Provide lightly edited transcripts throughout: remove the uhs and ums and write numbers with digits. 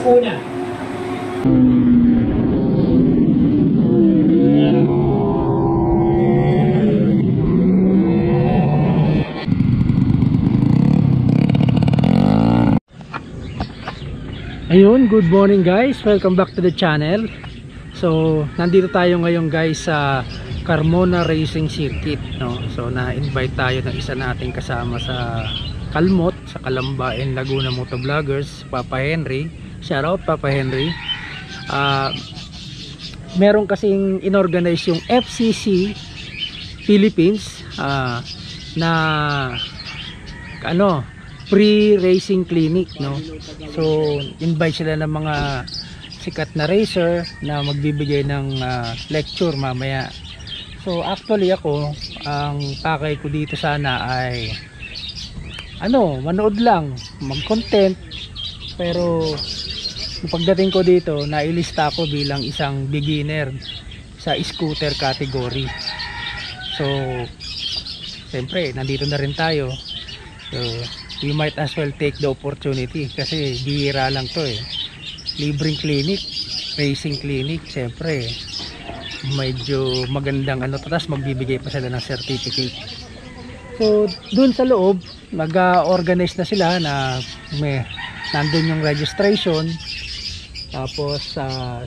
una. Ayun, good morning guys, welcome back to the channel. So nandito tayo ngayon guys sa Carmona Racing Circuit, no? So na-invite tayo ng isa nating kasama sa Kalmot, sa Calamba and Laguna Motovloggers, Papa Henry. Shout out Papa Henry. Meron kasing inorganize yung FCC Philippines na pre-racing clinic, no? So invite sila ng mga sikat na racer na magbibigay ng lecture mamaya. So actually ako, ang pakay ko dito sana ay manood lang, mag-content. Pero pagdating ko dito, nailista ko bilang isang beginner sa scooter category. So siyempre nandito na rin tayo. So we might as well take the opportunity kasi bihira lang to eh. Libreng clinic, racing clinic, siyempre medyo magandang tapos magbibigay pa sila ng certificate. So dun sa loob mag-organize na sila na nandun yung registration, tapos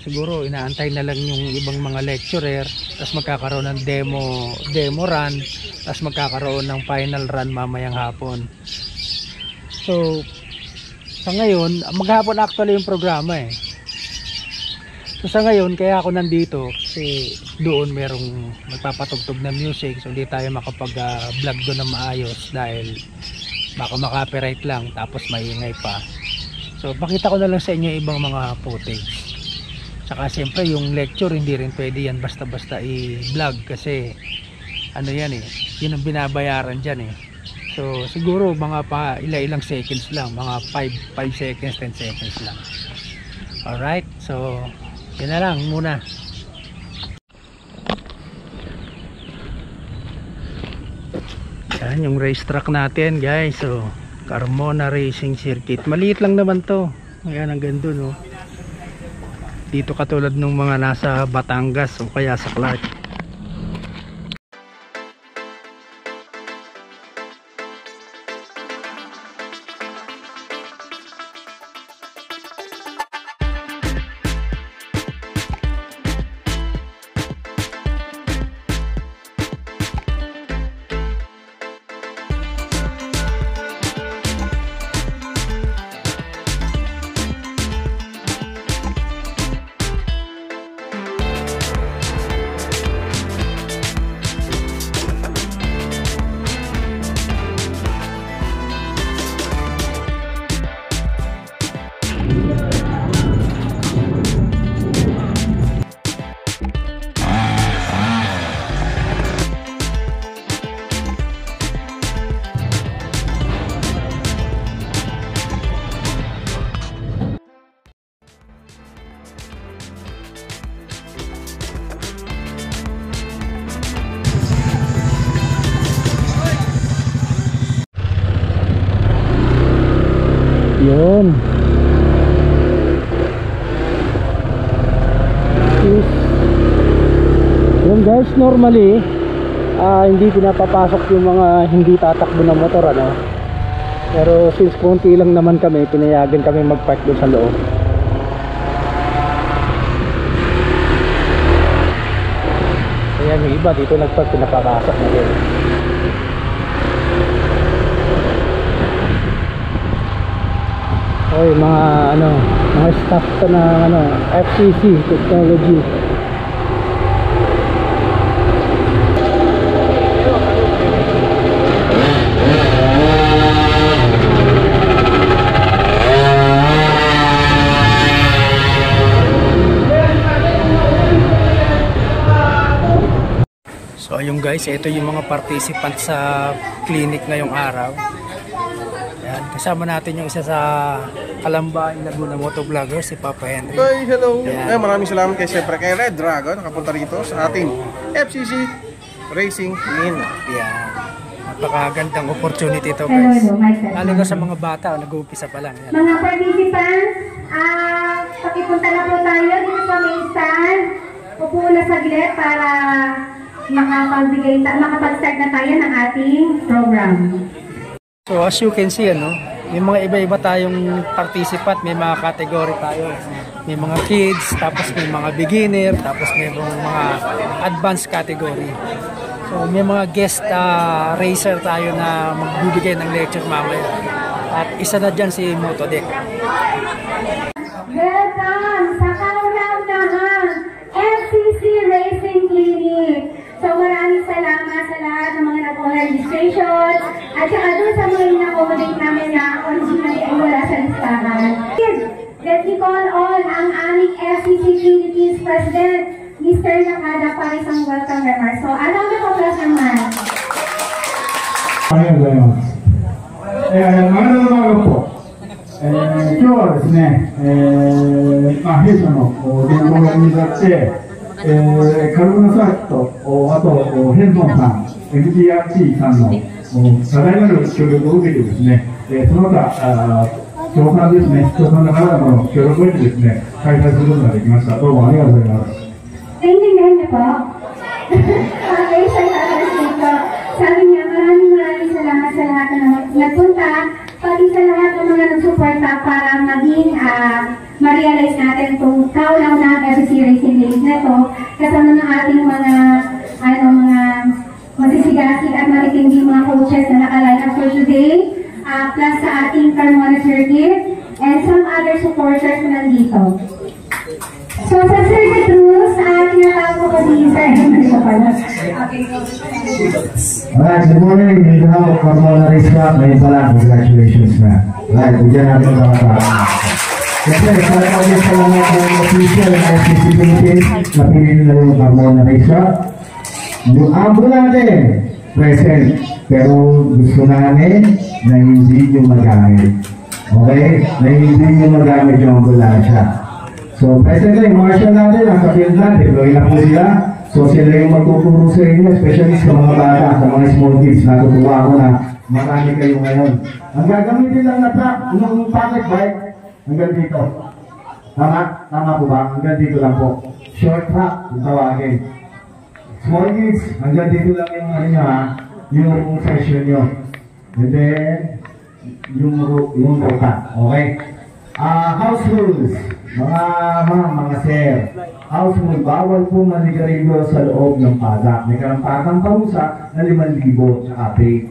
siguro inaantay na lang yung ibang mga lecturer, tapos magkakaroon ng demo run, tapos magkakaroon ng final run mamayang hapon. So sa ngayon, maghapon actually yung programa eh. So sa ngayon, kaya ako nandito kasi doon merong magpapatugtog na music, so hindi tayo makapag-vlog doon na maayos dahil baka makapiright lang tapos maingay pa. So pakita ko na lang sa inyo ibang mga footage. Saka siyempre yung lecture hindi rin pwede yan basta-basta i-vlog kasi yan eh, yun ang binabayaran dyan eh. So siguro mga ilang seconds lang, mga 5 seconds, 10 seconds lang. Alright, so yun na lang muna. Yan yung racetrack natin guys. So Carmona Racing Circuit, maliit lang naman to. Ayan ang ganda, no? Dito katulad ng mga nasa Batangas o kaya sa Clark. Yun. Yun guys, normally hindi pinapapasok yung mga hindi tatakbo na motor, pero since konti lang naman kami, pinayagan kami mag-park doon sa loob. Kaya yung iba dito nag-park, pinapapasok na din. Oy, mga staff to na FCC Technology. So ayun guys, ito yung mga participants sa clinic ngayong araw. Ayan, kasama natin yung isa sa Calamba, Laguna Motovloggers, si Papa Henry. Hey, hello! Maraming salamat siyempre kay Red Dragon, nakapunta rito sa ating FCC Racing Clinic. Ayan, napakagandang opportunity ito guys. Lalo na sa mga bata, nag-uumpisa pa lang. Ayan. Mga participants, Pakipunta na po tayo dito sa main stand. Upo na saglit para makapag-start na tayo ng ating program. So as you can see, may mga iba-iba tayong participant, may mga category tayo. May mga kids, tapos may mga beginner, tapos may mga advanced category. So may mga guest racer tayo na magbibigay ng lecture mamaya. At isa na dyan si Motodek. Welcome sa kauna-unahan FCC Racing Clinic. So maraming salamat sa lahat ng mga nag-on registration at saka doon sa mga in-accommodate namin na originally ay wala sa listahan. Let me call on ang aming FCC Philippines President, Mr. Nakada, para isang welcome remarks. So, anong na-focus naman? Naintindihan niyo po? Okay, sa translate ko. Sabi niya, maraming salamat sa lahat na nagpunta, pati sa lahat ng mga nagsuporta para maging ma-realize natin itong kauna-unahang FCC Racing Days na ito, kasama ng ating mga masisigasig at matitindi mga coaches na nakaline up for today, plus sa ating Carmona Circuit, and some other supporters na nandito. So, sa circuit rules, tinatawag ko po si Sir Henry Sopala. Alright, good morning. Dito na ako, Carmona Race Cup. Ngayon pala, congratulations na. Alright, bigyan natin mga tao. Kasi, para kami sa mga official ng FCC Philippines, napili nila yung Carmona Race Cup. Yung ambo natin, present. Pero gusto namin na hindi nyo magamit. Okay? Na hindi nyo magamit yung ambulansya. So, presently, Marshall natin, nasa field na, deploy na po sila. So, sila yung magtuturo sa inyo, especially sa mga bata, sa mga small kids. Natutuwa ako na marami kayo ngayon. Ang gagamitin lang na truck, yung pocket bike, hanggang dito. Tama? Tama po ba? Hanggang dito lang po. Short track, yung tawagin. Small kids, hanggang dito lang yung ano nyo ha, yung session nyo. And then, yung rota. Okay? House rules. Mga sir, house rule, bawal po manigarilyo sa loob ng paddock. May karampatang parusa na 5,000 sa pay.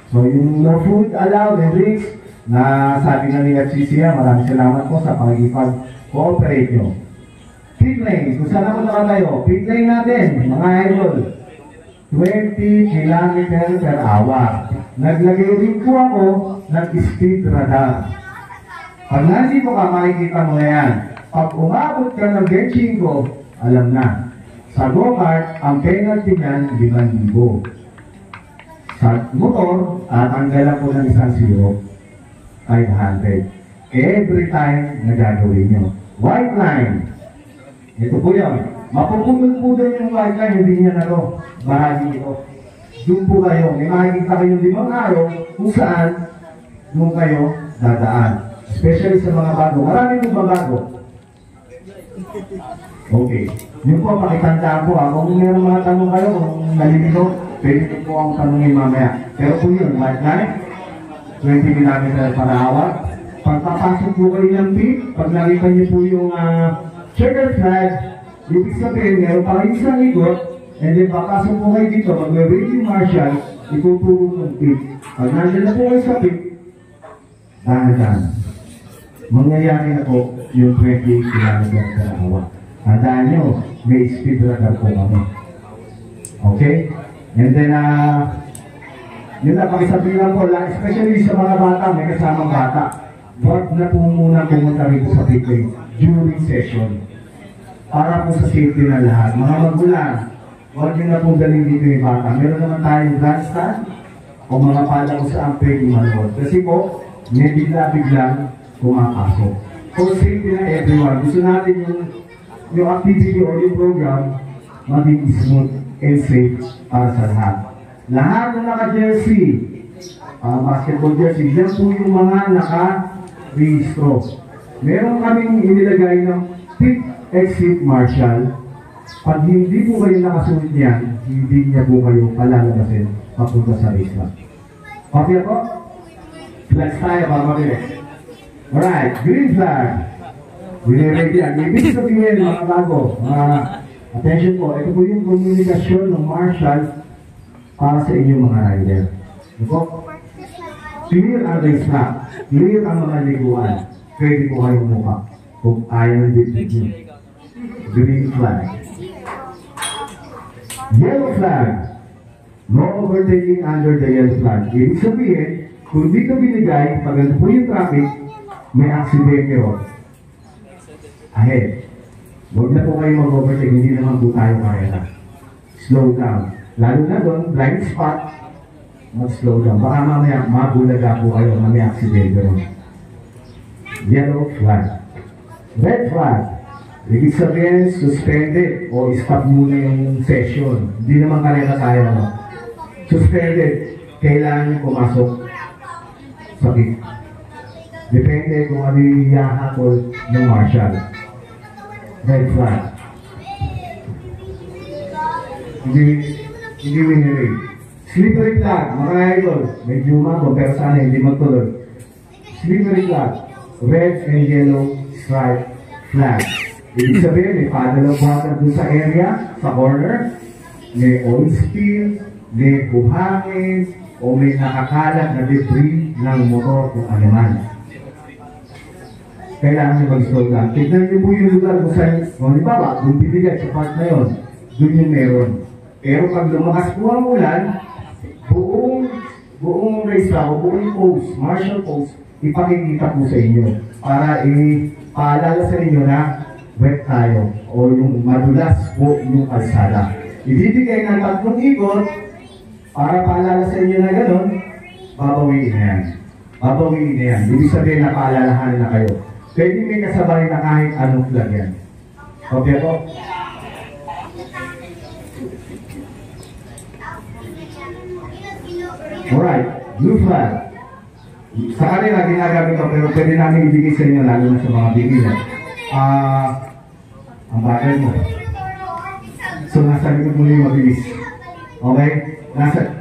So yung no food allowed and drinks na sabi na nila FCC, maraming salamat po sa pagkikipag-cooperate nyo. Pit lane, kung saan ako nakatayo, pit lane natin, mga idol, 20 km per hour. Naglagay rin po ako ng speed radar. Pag nandito ka, makikita mo na yan. Pag umabot ka ng 25, alam na. Sa go-kart, ang penalty niyan, 5,000. Sa motor, tatanggalan po ng isang 0, 500. Every time na gagawin nyo. White line. Ito po yun. Mapupunod po doon yung white line, hindi niya na to. Bahagi ito. Doon po kayo. May makikita kayong 5 araw kung saan doon kayo dadaan. Especially sa mga bago. Marami pong bago. Okay. Yun po, pakitandaan po. Kung meron mga tanong kayo, kung nalilito, pwede po akong tanongin mamaya. Pero po yun, white line, 20 km per hour. Pagpapasok po kayo ng pit, pag nakita niyo po yung checker flag, ibig sabihin, meron pa rin isang ikot, and then papasok po kayo dito, mag-waiting marshal, ituturo ng pit. Pag nandiyan na po kayo sa pit, dahan-dahan. Mangyayari na po yung 20 km per hour. Tandaan nyo, may speed radar po kami. Okay? And then, yun na, pakisabihin lang po, especially sa mga bata, may kasamang bata. Huwag na po muna pumunta rito sa pit lane during session. Para po sa safety na lahat. Mga magulang, huwag nyo na pong galing dito yung bata. Meron naman tayong grandstand o mga pala kung saan pwede manood. Kasi po, may bigla-biglang pumapasok. For safety na everyone, gusto natin yung activity o yung program maging smooth and safe para sa lahat. Lahat ng naka-jersey, basketball jersey, yan po yung mga naka-rehistro. meron kaming inilagay ng pit exit marshal. Pag hindi po kayo nakasunod niyan, hindi niya po kayo palalabasin papunta sa racetrack. Okay po? Flags tayo para mabilis. Alright, green flag. Binirate yan. Ibig sabihin mga bago, attention po, ito po yung komunikasyon ng marshal para sa inyong mga rider. Ito po, clear ang racetrack, clear ang mga liguan, pwede po kayong mukha kung ayaw ng dibdib nyo. Green flag. Yellow flag. No overtaking under the yellow flag. Ibig sabihin, kung dito binigay, pag ano po yung traffic, may aksidente ron. Ahead. Huwag na po kayo mag-overtake, hindi naman po tayo kaya. Slow down. Lalo na doon, blind spot, mag-slow down. Baka mamaya mabulaga po kayo na may aksidente ron. Yellow flag. Red flag. Ibig sabihin, suspended o stop muna yung session. Hindi naman karera tayo. No? Suspended. Kailangan nyo pumasok sa pit. Depende kung ano yung iyahatol ng marshal. Red flag. Hindi winning. Slippery flag. Mga idol. Medyo umabot pero sana hindi magtuloy. Slippery flag. Red and yellow stripe flag. Ibig sabihin, may paddle of water dun sa area, sa corner, may oil spill, may buhangin, o may nakakalat na debris ng motor kung ano man. Kailangan nyo mag-slow down. Tignan nyo po yung lugar kung saan, kung halimbawa, kung bibigay sa part na yun, dun yung meron. Pero pag lumakas po ang ulan, buong racetrack o buong post, marshal post, ipakikita po sa inyo para ipaalala sa inyo na wet tayo o yung madulas po yung kalsada. Ibibigay ng 3 ikot para paalala sa inyo na gano'n, babawiin na yan. Babawiin na yan. Ibig sabihin na paalalahan na kayo. Pwede may kasabay na kahit anong flag yan. Okay po? Alright, blue flag. Sa kanila ginagamit ko pero pwede namin ibigay sa inyo lalo na sa mga beginner. Ang bagay mo. So nasa likod mo yung mabilis. Okay?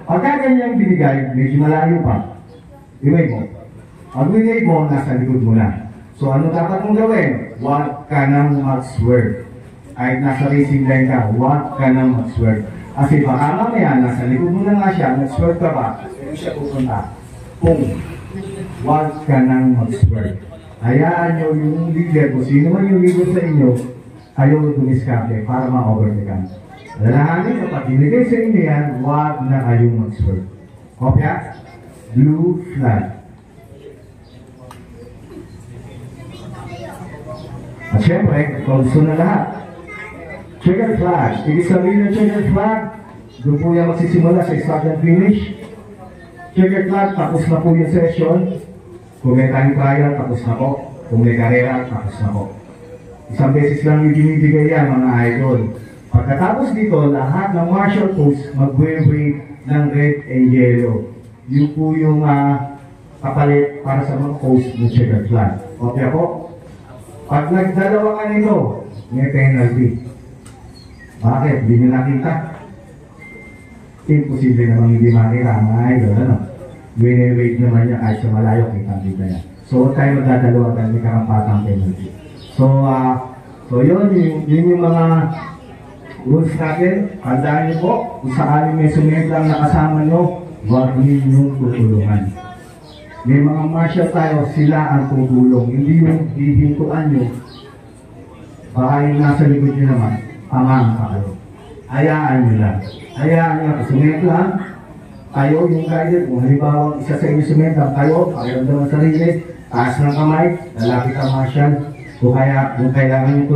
Pagka ganyang binigay, medyo malayo pa. Iway mo. Pag binigay mo, nasa likod mo na. So ano dapat mong gawin? Huwag ka nang mag-swerve. Kahit nasa racing line ka, huwag ka nang mag-swerve. Kasi baka mamaya, nasa likod mo na nga siya, nag-swerve ka ba? Hindi siya pupunta. Pum. Huwag ka nang mag-swerve. Hayaan nyo yung leader, kung sino man yung leader sa inyo, kayo dumiskarte para ma-overtaken. Lalahanin kapag binigay sa inyo yan, huwag na kayong mag-swerve. Kopya? Blue flag. At syempre, gusto na lahat. Checker flag. Ibig sabihin ng checker flag, doon po yan magsisimula sa start and finish. Checker flag, tapos na po yung session. Kung may time trial, tapos na po. Kung may karera, tapos na po. Isang beses lang yung binibigay yan, mga idol. Pagkatapos dito, lahat ng marshal post mag-wave ng red and yellow. Yun po yung kapalit para sa mga post ng checker flag. Okay po? Pag nagdalawa ka nito, may penalty. Bakit? Hindi nyo nakita? Imposible namang hindi makita, mga idol. Ano? Win-wait naman niya kahit sa malayo, kita-kita niya. So, tayo magdadalawa dahil may karampatang penalty. So yun yung mga rules natin. Tandaan niyo po, kung sakaling may sumetang nakasama nyo, huwag ninyong tutulungan. May mga marshal tayo, sila ang tutulong. Hindi yung hihintuan nyo. Baka yung nasa likod nyo naman, tamang pa kayo. Hayaan nyo lang. Hayaan nyo, sumetang, kayo yung guided. Kung halimbawa isa sa inyo sumetang, kayo, pakiramdam ang sarili, taas ng kamay, lalapit ang marshal. Kung kailangan yung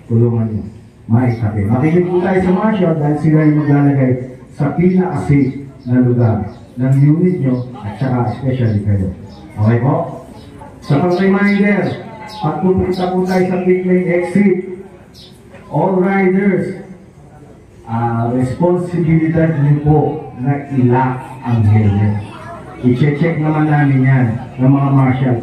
tulungan nyo. Maitabi. Makinig po tayo sa marshal dahil sila yung maglalagay sa pinaka-safe na lugar ng unit nyo at saka especially kayo. Okay po? Sa pag-reminder, pag pupunta po tayo sa pit lane exit, all riders, responsibilidad nyo po na ilock ang helmet. I-check naman namin yan ng mga marshal.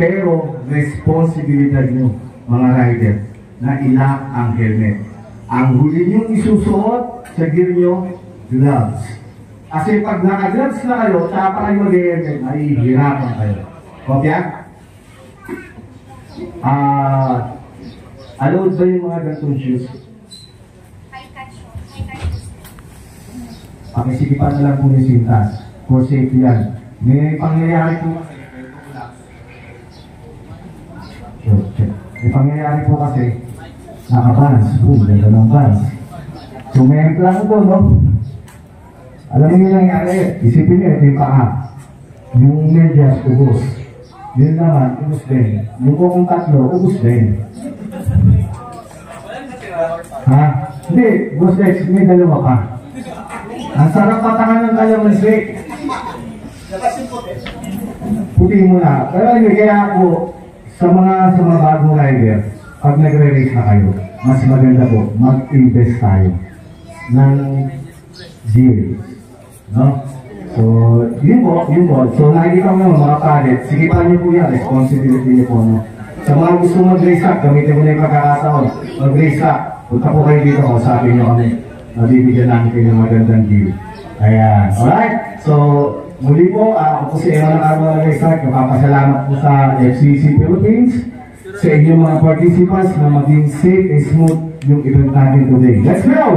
Pero responsibilidad nyo, mga rider, na ilock ang helmet. Ang huli nyo isusuot sa gear nyo, gloves. Kasi pag naka-gloves na kayo, tsaka kayo mag-helmet, mahihirapan kayo. Okay? Allowed ba yung mga gantong shoes? Pakisikipan na lang po yung sintas. For safety yan. May pangyayari po kasi. May pangyayari po kasi. Naka-bands. Ganda ng bands. So may plan po, no? Alam niyo yung nangyari. Isipin niyo, ito yung paa. Yung medyas, ubos. Yun naman, ubos din. Yung kung tatlo, ubos din. Ha? Hindi, boss Lex, may dalawa pa. Ang sarap patangan ng kalamansi. Puti mo na. Pero anyway, kaya ako, sa mga bagong rider, pag nagre-race na kayo, mas maganda po, mag-invest tayo ng gear. No? So, yun po. So, nakikita mo mga palit, sigipan niyo po yan, responsibility niyo po. No? Sa mga gusto mag-race up, gamitin mo na yung pagkakataon, mag-race up, punta po kayo dito, kausapin niyo kami. Mabibigyan namin kayo ng magandang deal. Ayan. Alright? So, muli po, ako po si Eman ng Armour Resort. Napapasalamat po sa FCC Philippines, sa inyong mga participants na maging safe and smooth yung event natin today. Let's go!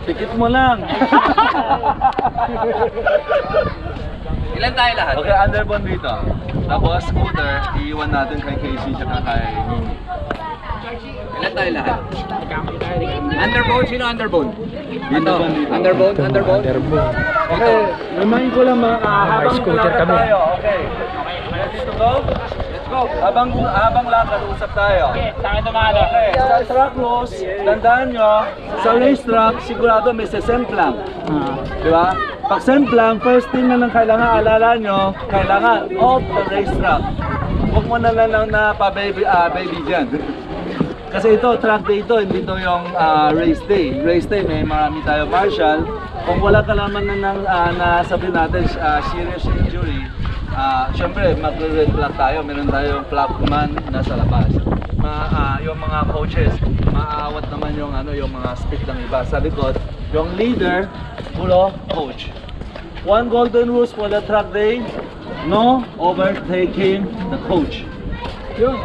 Tikit mo lang. Ilan tayo lahat? Okay, underbone dito. Tapos scooter, iiwan natin kay Casey tsaka kay Nini. Ilan tayo lahat? Underbone? Sino underbone? Dito. Underbone? Okay, remind ko lang mga habang scooter lakad kami. tayo. Okay. Ready to go? Let's go. Habang lakad, usap tayo. Okay, saan tumalo? Okay, sa track rules, tandaan nyo, sa racetrack, sigurado may sesemplang. Di ba? Pag semplang, first thing na lang kailangan alala nyo, kailangan off the racetrack. Huwag mo na lang na pa-baby dyan. Kasi ito, track day ito, hindi ito yung race day. Race day, may marami tayo marshal. Kung wala ka naman na sabihin natin, serious injury, syempre, mag-red flag tayo. Meron tayong flagman nasa labas. Yung mga coaches, maaawat naman yung mga speed ng iba sa likod. Yung leader, puro coach. One golden rules for the track day, no overtaking the coach. Yun.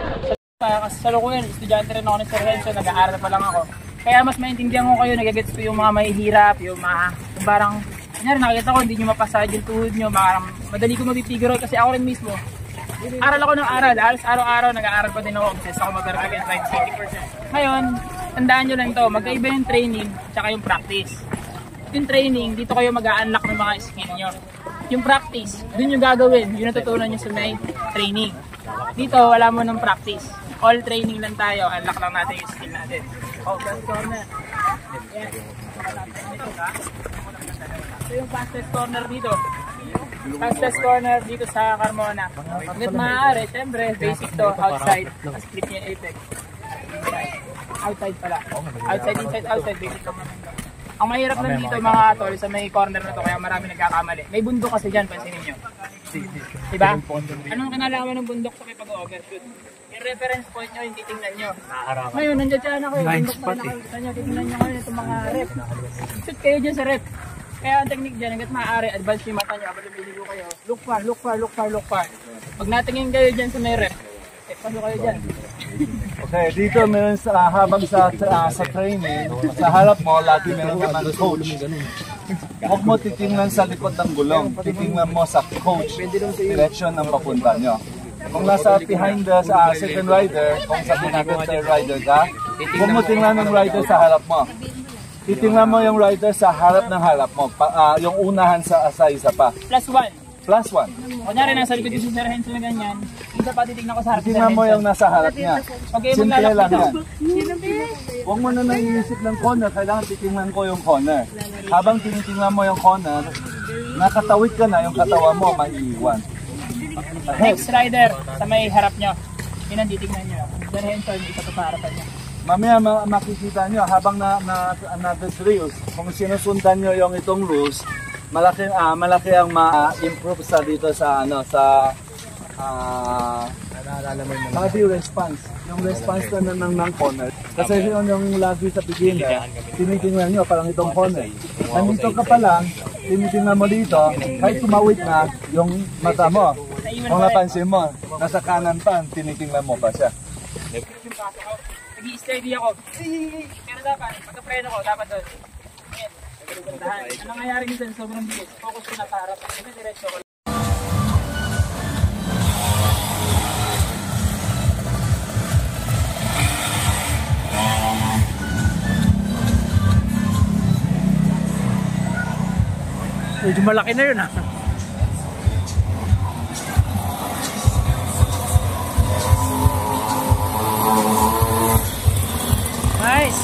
Kasi sa lukuyan, estudyante rin ako ni Sir Henson, nag-aaral pa lang ako. Kaya mas maintindihan ko kayo, nagagets ko yung mga mahihirap, yung mga, parang, kunyari nakikita ko, hindi nyo mapasad yung tuhod nyo, madali ko mabipigure out kasi ako rin mismo. Aral ako ng aral, halos araw-araw nag-aaral pa din ako, obsessed ako mag-aaral against like 50%. Ngayon, tandaan nyo lang to, magkaiba yung training, tsaka yung practice. Yung training, dito kayo mag-a-unlock ng mga skill nyo. Yung practice, dun yung gagawin, yung natutunan nyo sa may training. Dito, wala mo ng practice. All training lang tayo, unlock lang natin yung skill natin. Oh, that's corner. Yes. So yung fastest corner dito. Fastest corner dito sa Carmona. Hanggat maaari, syempre, basic to, outside. Tapos click niya yung apex. Inside. Outside pala. Outside, inside, outside, basic to. Ang mahirap lang dito mga tol sa may corner na to, kaya marami nagkakamali. May bundok kasi dyan, pansinin nyo. Diba? Anong kinalaman ng bundok sa pag-overshoot? Yung reference point nyo, yung titingnan nyo. Ngayon, nandiyan dyan ako, yung bundok na nakalimutan nyo, titingnan nyo ngayon itong mga rep. Shoot kayo dyan sa rep. Kaya ang technique dyan, hanggat maaari, advance yung mata nyo, habang lumiligo kayo. Look far, look far, look far, look far. Pag natingin kayo dyan sa may rep, pasok kayo dyan. Okay, dito meron habang sa training, sa harap mo, lagi meron naman coach. Huwag mo titingnan sa likod ng gulong, titingnan mo sa coach, direction ng papunta nyo. kung nasa behind the second rider, kung sabihin natin third rider ka, huwag mo tingnan ng rider sa harap mo. Titingnan mo yung rider sa harap ng harap mo, yung unahan sa isa pa. Plus one. Kunyari, nasa likod yung si Sir Hensel na ganyan, isa pa titignan ko sa harap. Titingnan mo yung nasa harap niya. Simple lang yan. Huwag mo na naiisip ng corner, kailangan titingnan ko yung corner. Habang tinitingnan mo yung corner, nakatawid ka na, yung katawan mo maiiwan. Next rider sa may harap nyo, yun ang titignan nyo. Sir Hensel, isa pa sa harapan nyo. Mamaya makikita nyo, habang na-drills, kung sinusundan nyo yung itong rules, malaki ang ma-improve sa dito sa body response. Yung response na ng corner. Kasi yun yung lagi sa beginner, tinitingnan nyo parang itong corner. Nandito ka pa lang, tinitingnan mo dito, kahit tumawid na yung mata mo. Kung napansin mo, nasa kanan pa, tinitingnan mo pa siya. Nag-i-steady ako. Pero dapat, pagka-preno ko, dapat doon. Ang nangyayari nito, sobrang bilis. Focus ko na sa harap. Kasi diretso ko. Medyo malaki na yun ha. Nice!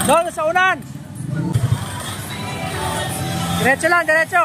Doon sa unan! Diretso lang, diretso!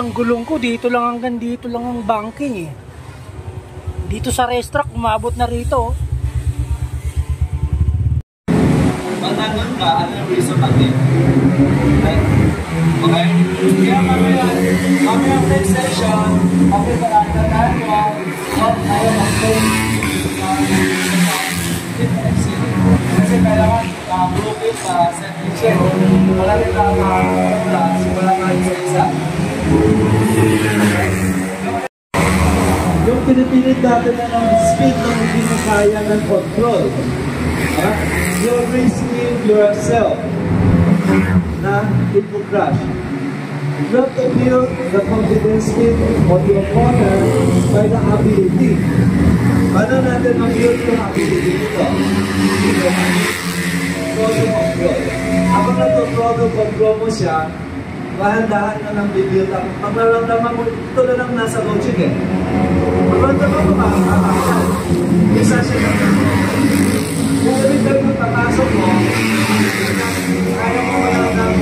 ang gulong ko, dito lang hanggang dito lang ang banking eh. Dito sa racetrack, umabot na rito. Matagon ka, ano yung reason natin? Okay? Kaya mamaya next session, okay ba lang na tayo, tayo mag-play kasi kailangan blueprint sa setting check. Wala rin lang simula ka sa isa. Yung pinipilit natin na ng speed na hindi mo kaya ng control. You're risking yourself na it will crash. You have to build the confidence in on your corner by the ability. Paano natin mag-build yung ability nito? Throttle control. Habang nag-throttle control mo siya, dahan-dahan na nang bibuild up. Pag naramdaman mo, ito na lang nasa logic eh. Pag naramdaman mo, makakakasal. Isa siya na. Kung ulit yung papasok mo, kaya mo malamang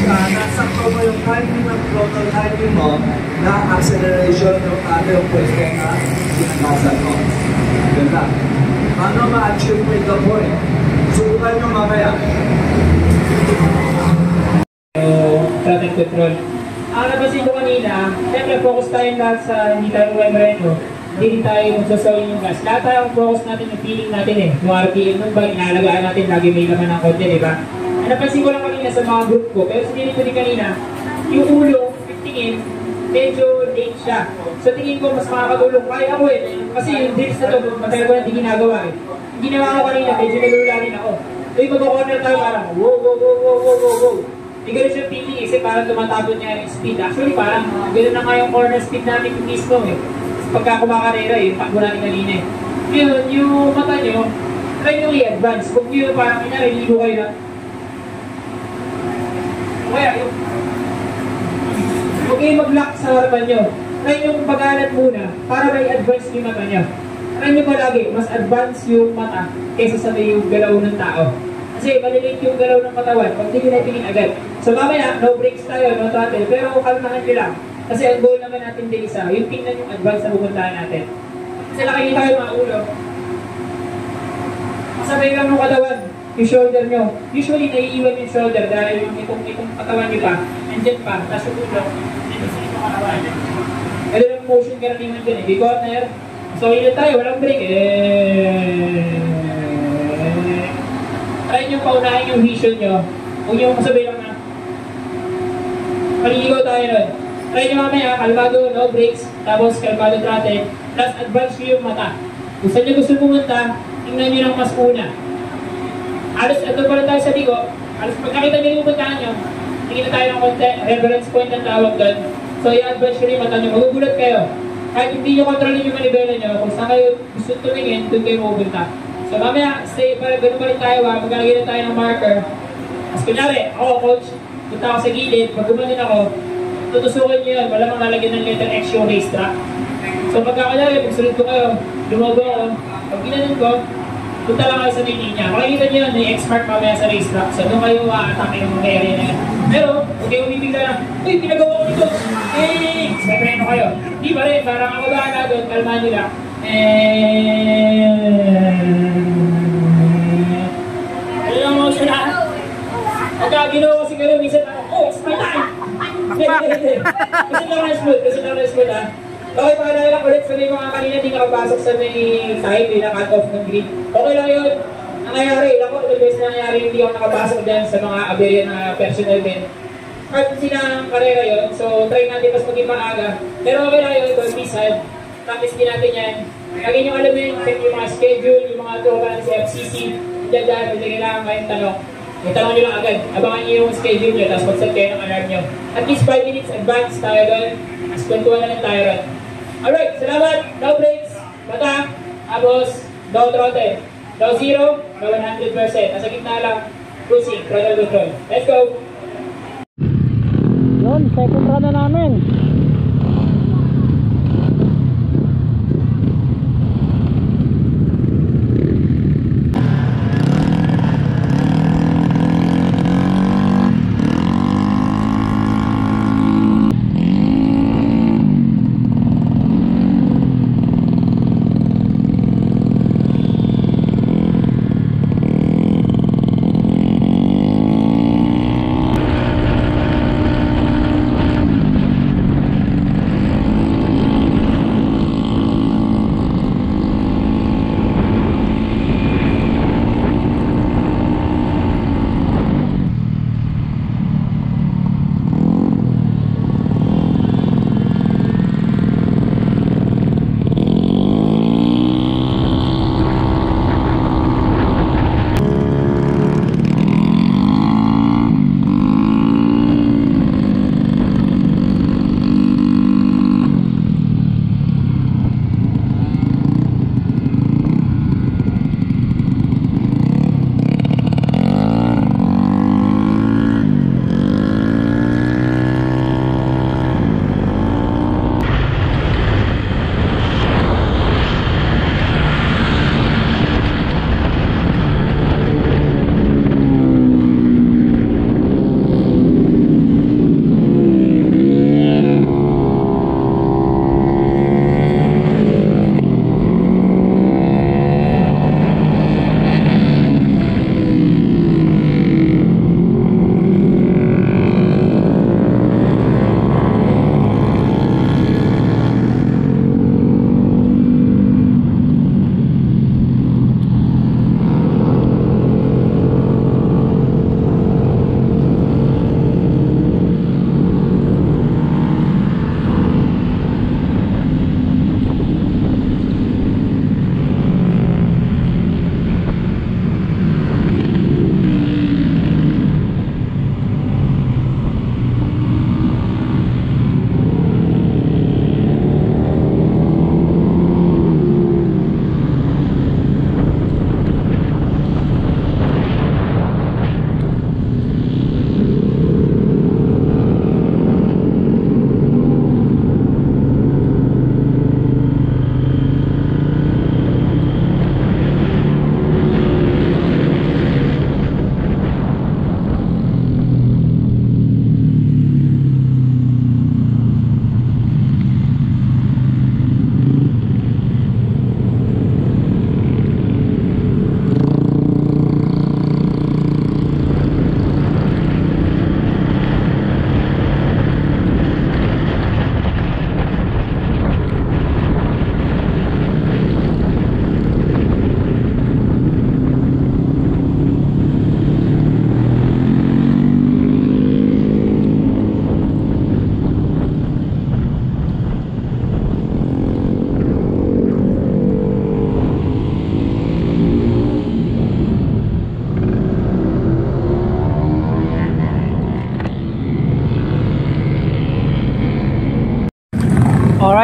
nasakto mo yung timing ng throttle timing mo na acceleration yung yung pwesto na sinagasan mo. Ganda. Paano ma-achieve mo ito po eh? Subukan nyo mamaya. Traffic control. Ang napansin ko kanina, siyempre focus tayo lahat sa hindi tayo uwemreno. Hindi tayo magsasawin yung gas. Lahat tayo focus natin yung feeling natin eh. Yung RPM nun ba, inalagaan natin, lagi may laman ng konti, di ba? Ang napansin ko lang kanina sa mga group ko, pero sinilin ko din kanina, yung ulo, 15 medyo late siya. So tingin ko mas makakatulong. Kaya ako eh. Kasi yung drills na to, matagal ko na hindi ginagawa eh. Yung ginawa ko kanina, medyo nalula rin ako. So yung mag-corner tayo parang, wow, wow, wow, wow, wow, wow, wow. Hindi ganun siya feeling kasi parang tumatapon niya yung speed. Actually parang gano'n na nga yung corner speed namin yung mismo eh. Pagka kumakarera eh, yung takbo natin kanina eh. Ngayon, yung mata nyo, try nyo i-advance. Kung yun parang inariligo kayo na. Kaya yung huwag kayo mag-lock sa harapan nyo. Try nyo pag-alat muna para may advance yung mata nyo. Try nyo palagi, mas advance yung mata kaysa sa may yung galaw ng tao. Kasi malilate yung galaw ng katawan pag di nyo natingin agad. So mamaya, no brakes tayo, no throttle, pero kalmahan nyo lang. Kasi ang goal naman natin din isa, yung tingnan yung advance na pupuntahan natin. Kasi nakikita kayo mga ulo. Masabay lang ng katawan, yung shoulder nyo. Usually, naiiwan yung shoulder dahil yung itong katawan nyo pa, andyan pa, tapos yung ulo, dito sa itong katawan. Kaya lang motion karaniwan dyan eh. Di corner. So, yun tayo, walang break try nyo paunahin yung vision nyo. Huwag nyo masabay lang na. Paliligaw tayo nun. Try nyo mamaya, kalmado, no brakes, tapos kalmado throttle, plus advance nyo yung mata. Kung saan nyo gusto pumunta, tingnan nyo lang mas una. Alas, ito pa rin tayo sa ligo. Alas, pag nakita nyo yung puntahan nyo, tingin na tayo ng konti, reference point ang tawag doon. So, i-advance nyo yung mata nyo. Magugulat kayo. Kahit hindi nyo kontrolin yung manibela nyo, kung saan kayo gusto tumingin, doon kayo mapupunta. So, mamaya, stay pa rin, ganun pa rin tayo ha. Maglalagay na tayo ng marker. As kunyari, ako, coach, punta ako sa gilid, pag gumanin ako, tutusukan nyo yun, malamang lalagyan ng letter X yung racetrack. So pagkakanyari, pag sunod ko kayo, lumogo ako, pag ginanin ko, punta lang kayo sa may linya. Makikita nyo yun, may X-mark mamaya sa racetrack. So doon kayo atake yung mga area na yan. Pero, huwag kayo umibigla lang, uy, pinagawa ko nito! Sabreno kayo. Di ba rin, parang ako bahala doon, kalmahan nyo lang. Ano lang mo sila? Pagka ginawa kasi kayo, minsan ako, oh, it's my time! Kasi lang na-smooth ha. Okay, paalala lang ulit sa may mga kanina di nakapasok sa may side, may na-cut-off ng grid. Okay lang yun. Nangyayari, ako, the best na nangyayari, hindi ako nakapasok dyan sa mga aberya na personal din. Kahit sinang karera yun, so try natin mas maging maaga. Pero okay lang yun, don't be sad. Practice din natin yan. Lagi nyo alam yun, check yung mga schedule, yung mga tropa sa FCC, dyan, hindi kailangan kayong tanong. May tanong nyo lang agad, abangan nyo yung schedule nyo, tapos mag-set kayo ng alarm nyo. At least 5 minutes advance tayo doon, as kwentuhan na lang tayo ron. Alright, salamat, no brakes, mata, tapos, low throttle, low 0, low 100%, nasa gitna lang, cruising, throttle control. Let's go! Yun, second run na namin.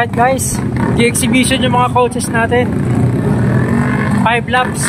Alright guys, di-exhibition yung mga coaches natin. 5 laps.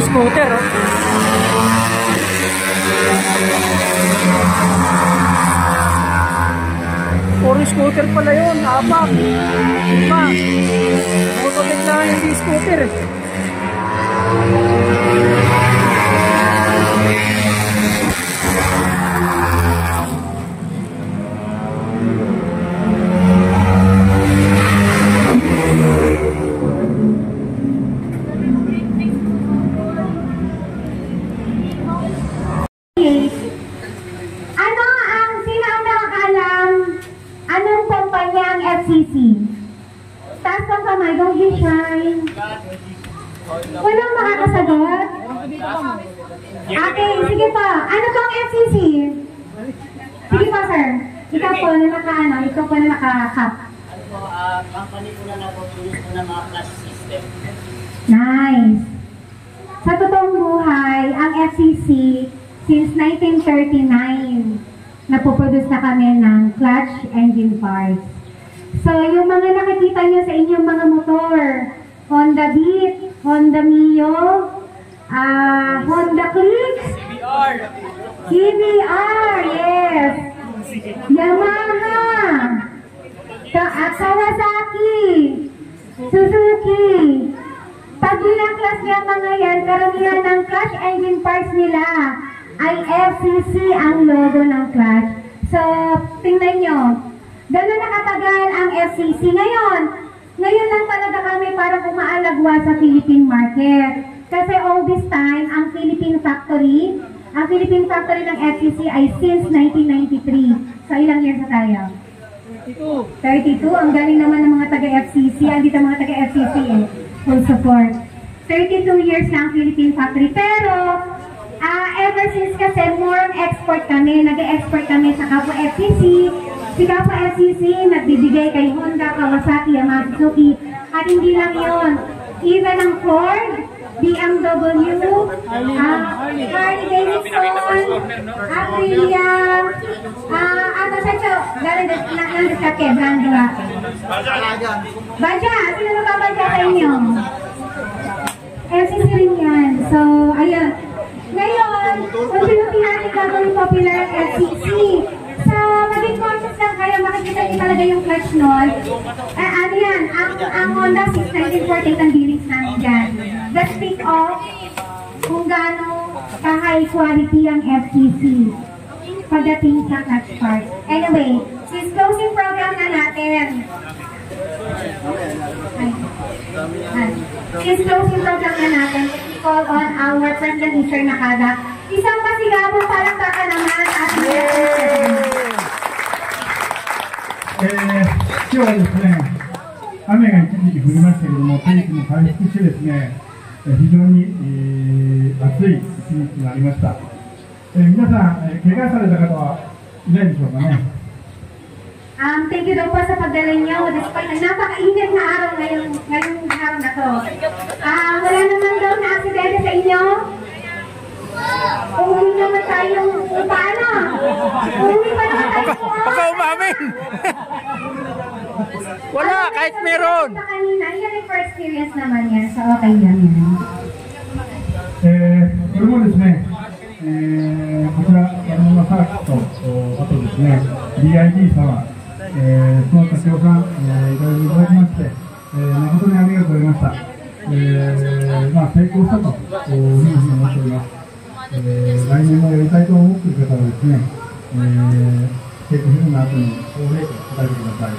scooter, oh. Puro scooter pala yun, apak. Diba? Motobik na hindi scooter eh. Taas ng kamay, don't be shy. Walang makakasagot? Okay, sige po. Ano pong FCC? Sige po, sir. Ikaw po na ikaw po na naka-cap. Company po na napupulis po ng mga class system. Nice. Sa totoong buhay, ang FCC, since 1939, napoproduce na kami ng clutch engine parts. So, yung mga nakikita nyo sa inyong mga motor, Honda Beat, Honda Mio, Honda Click, CBR, yes, Yamaha, at Kawasaki, Suzuki. Pag binaklas niya mga yan, karamihan ng clutch engine parts nila ay FCC ang logo ng clutch. So, tingnan nyo, gano'n nakatagal ang FCC. Ngayon lang talaga kami parang umaalagwa sa Philippine market. Kasi all this time, ang Philippine factory ng FCC ay since 1993. So, ilang years na tayo? 32. Ang galing naman ng mga taga-FCC. Andito ang mga taga-FCC eh. Full support. 32 years na ang Philippine factory. Pero, ever since kasi more on export kami. Nag-export kami sa Kapwa FCC. Si Kapwa FCC nagbibigay kay Honda, Kawasaki, Yamaha, Suzuki. At hindi lang yun. Even ang Ford, BMW, Harley Davidson, Aprilia, ano sa ito? Nandisake, brand ba? Baja, sino na ba Baja sa inyo? FCC rin yan. So, ayun. Ngayon, unti-unti natin gagawin popular ang FCC. So, maging conscious lang kayo, makikita niyo talaga yung clutch nun. Ano yan, ang Honda 61948 ang dealings namin dyan. The speak of kung gaano ka-high quality ang FCC pagdating sa clutch parts. Anyway, this closing program na natin. This closing program na natin, we call on our President Mr. Nakada. Isang pasigabong palakpakan naman at今日はですね、雨が一時期降りましたけれども、天気も回復してですね、非常に、暑い一日になりました。皆さん、怪我された方はいないでしょうかね。Thank you daw po sa pagdala niyo. Despite na napakainit na araw ngayong araw na to. Wala naman daw na aksidente sa inyo. Uuwi naman tayong paano? Uuwi pa naman tayo po. Baka umamin. Wala, kahit meron. Sa kanina, yan for experience naman yan. So okay yan yan. これもですね、こちら、バナナサーキット、あとですね、DID 様、その他協賛、いろいろいただきまして、誠にありがとうございました。成功したというふうに思っております。来年もやりたいと思っている方はですね、成功するの後に大礼答えてください。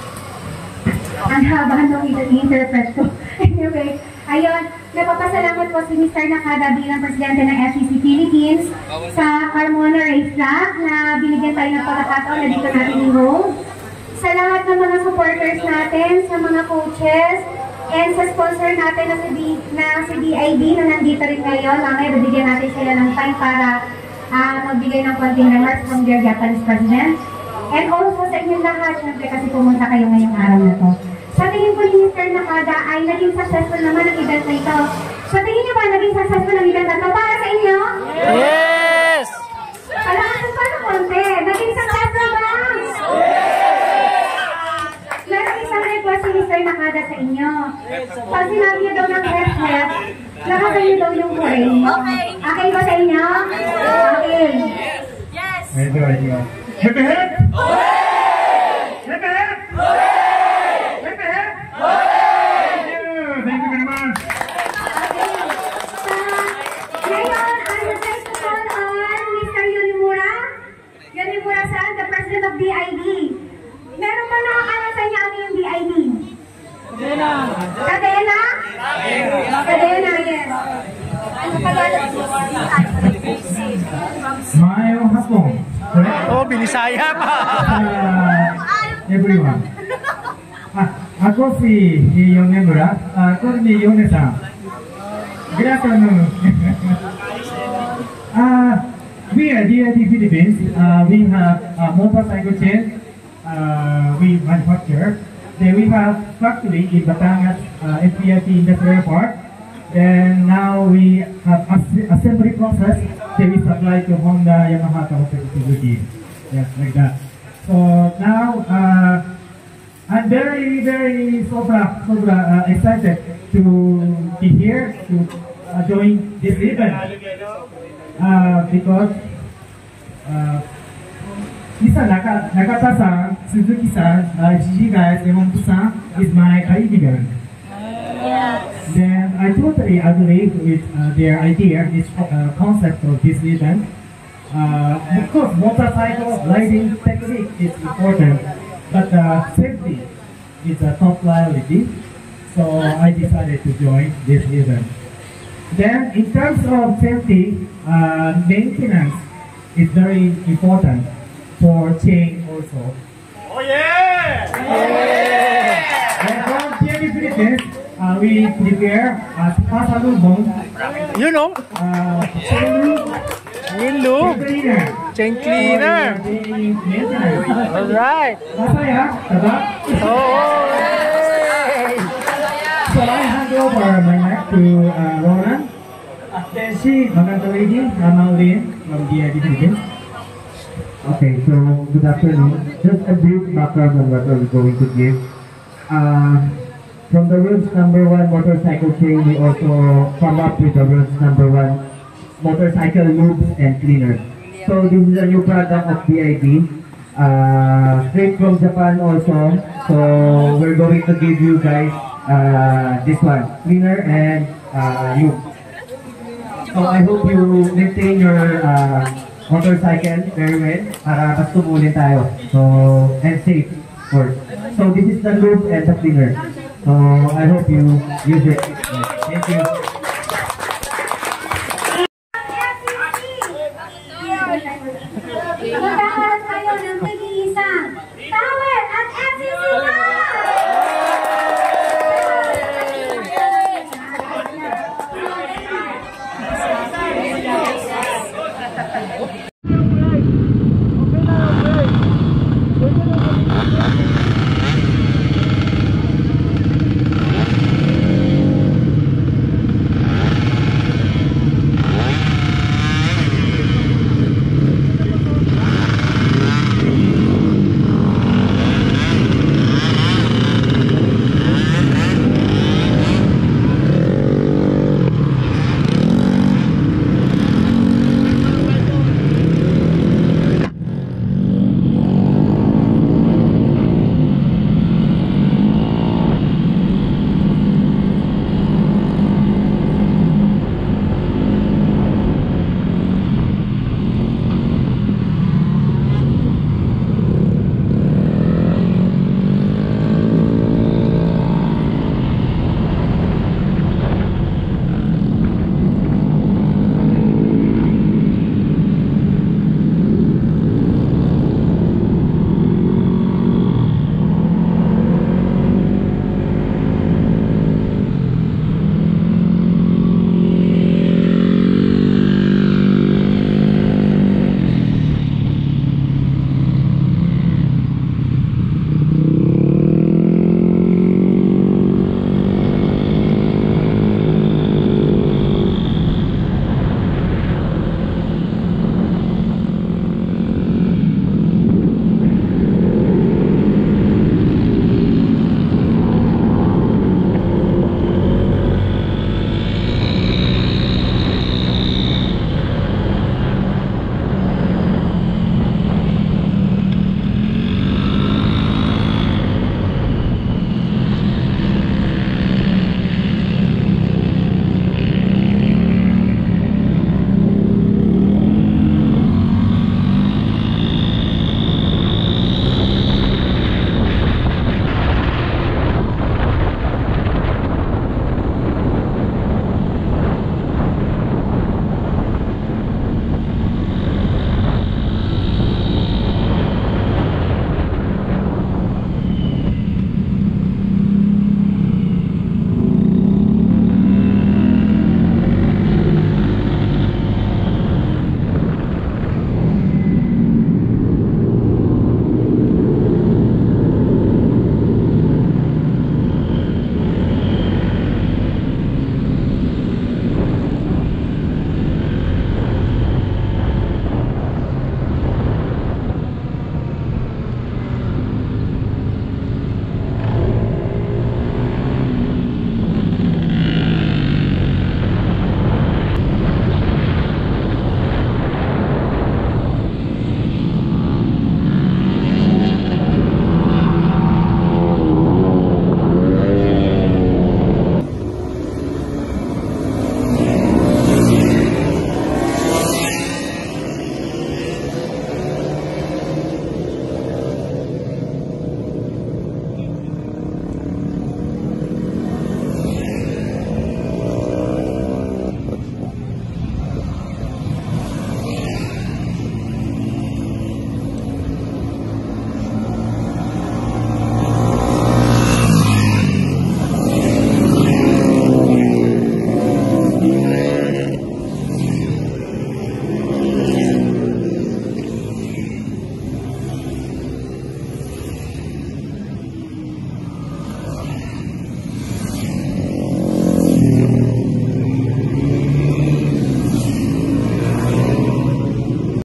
Ang haba nung interpret ko. Anyway, ayun, napapasalamat po si Mr. Nakada bilang presidente ng FCC Philippines sa Carmona Racetrack na binigyan tayo ng pagkakataon na dito natin i-hold. Sa lahat ng mga supporters natin, sa mga coaches, and sa sponsor natin na si DID na nandito rin ngayon. Mamaya bibigyan natin sila ng time para magbigay ng konting remarks from their Japanese president. And also sa inyong lahat, syempre kasi pumunta kayo ngayong araw na to. Sa tingin ko ni Mr. Nakada ay naging successful naman ang event na ito. Sa tingin niyo ba naging successful ang event na ito para sa inyo? Yes! Palakasan pa ng konti. Naging successful ba? Meron isang request si Mr. Nakada sa inyo. Pag sinabi niyo daw ng head, lakasan niyo daw yung parade. Okay. Okay ba sa inyo? Okay. Yes! では行きます。ヘペヘッ！ヘペヘッ！ヘペヘッ！Thank you very much. Ngayon, I would like to call on Mr. Yunimura. Yunimura-san, the president of DID. Meron ba nakakala sa inyo ano yung DID? Cadena. Cadena? Cadena, yes. Ano Tagalog? Mayong hapon. Oh, binisaya pa. Everyone. Ako si Yonemura. Ako ni Yone-san. Good afternoon. We are DID Philippines. We have motorcycle chain. We manufacture. Then we have factory in Batangas, FPIT Industrial Park. Then now we have assembly process. Then we supply to Honda, Yamaha, Kawasaki, Suzuki. Yes, like that. So now I'm very excited to be here to join this event because Mr. Nakata-san, Suzuki-san, Gigi guys, Emonto-san is my kaibigan. Then I totally agree with their idea, this concept of this event. Of course, motorcycle riding technique is important, but safety is a top priority. So I decided to join this event. Then, in terms of safety, maintenance is very important for chain also. Oh yeah! And from TNT Philippines, we prepare pasalubong. You know? Chain lube. Chain cleaner. Alright. Masaya, diba? Oh! So I hand over my mic to Ronan. Then she, magandang lady, Maureen from DID Philippines. Okay, so good afternoon. Just a brief background on what we're going to give. From the world's #1 motorcycle chain, we also come up with the world's #1 motorcycle lubes and cleaners. So this is a new product of DID, straight from Japan also. So we're going to give you guys this one, cleaner and lube. So I hope you maintain your motorcycle very well para mas tumulin tayo. So, and safe, of course. So this is the lube and the cleaner. So I hope you use it. Thank you.